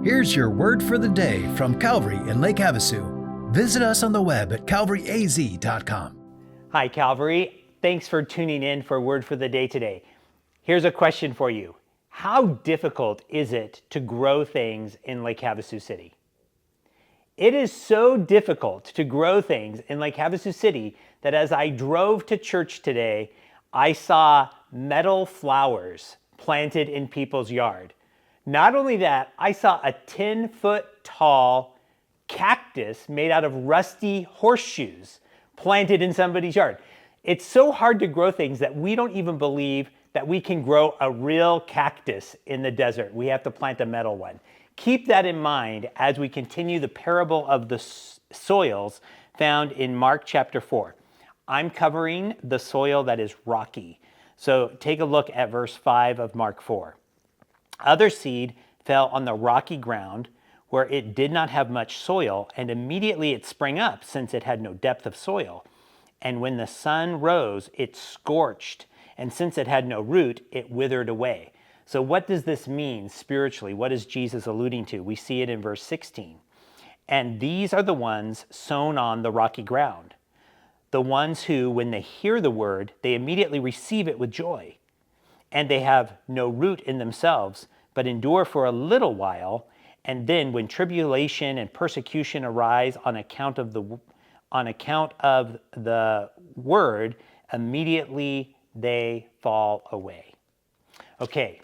Here's your word for the day from Calvary in Lake Havasu. Visit us on the web at calvaryaz.com. Hi, Calvary. Thanks for tuning in for Word for the Day today. Here's a question for you. How difficult is it to grow things in Lake Havasu City? It is so difficult to grow things in Lake Havasu City that as I drove to church today, I saw metal flowers planted in people's yard. Not only that, I saw a 10-foot tall cactus made out of rusty horseshoes planted in somebody's yard. It's so hard to grow things that we don't even believe that we can grow a real cactus in the desert. We have to plant a metal one. Keep that in mind as we continue the parable of the soils found in Mark chapter 4. I'm covering the soil that is rocky. So take a look at verse 5 of Mark 4. Other seed fell on the rocky ground where it did not have much soil, and immediately it sprang up, since it had no depth of soil. And when the sun rose, it scorched, and since it had no root, it withered away. So what does this mean spiritually? What is Jesus alluding to? We see it in verse 16. And these are the ones sown on the rocky ground, the ones who, when they hear the word, they immediately receive it with joy. And they have no root in themselves, but endure for a little while. And then when tribulation and persecution arise on account of the word, immediately they fall away. Okay,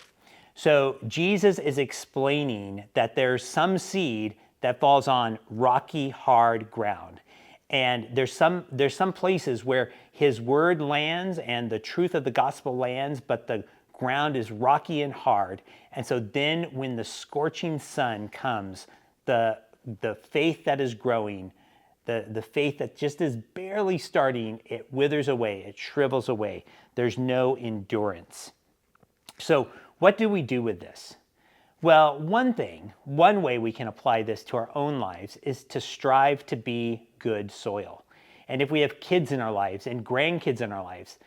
so Jesus is explaining that there's some seed that falls on rocky, hard ground. And there's some places where his word lands and the truth of the gospel lands, but the ground is rocky and hard. And so then when the scorching sun comes, the faith that is growing, the faith that just is barely starting, it withers away, it shrivels away. There's no endurance. So what do we do with this? Well, one way we can apply this to our own lives is to strive to be good soil. And if we have kids in our lives and grandkids in our lives,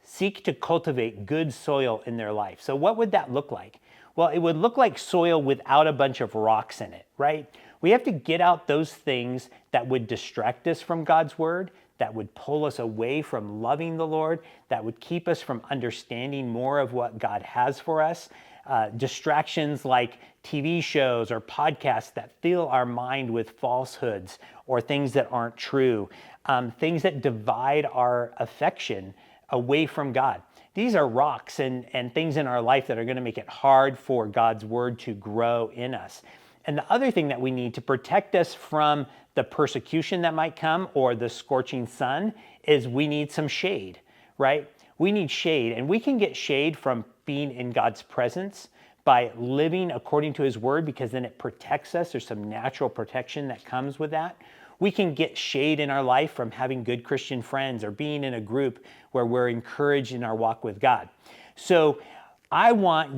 seek to cultivate good soil in their life. So what would that look like? Well, it would look like soil without a bunch of rocks in it, right? We have to get out those things that would distract us from God's word, that would pull us away from loving the Lord, that would keep us from understanding more of what God has for us. Distractions like TV shows or podcasts that fill our mind with falsehoods or things that aren't true, things that divide our affection away from God. These are rocks and things in our life that are going to make it hard for God's word to grow in us. And the other thing that we need to protect us from the persecution that might come or the scorching sun is we need some shade, right? We need shade, and we can get shade from being in God's presence by living according to his word, because then it protects us. There's some natural protection that comes with that. We can get shade in our life from having good Christian friends or being in a group where we're encouraged in our walk with God. So I want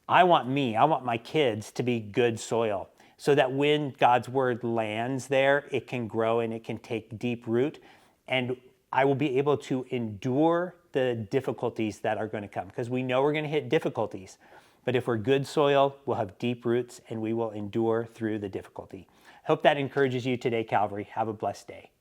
my kids to be good soil so that when God's word lands there, it can grow and it can take deep root. And I will be able to endure the difficulties that are going to come, because we know we're going to hit difficulties. But if we're good soil, we'll have deep roots and we will endure through the difficulty. Hope that encourages you today, Calvary. Have a blessed day.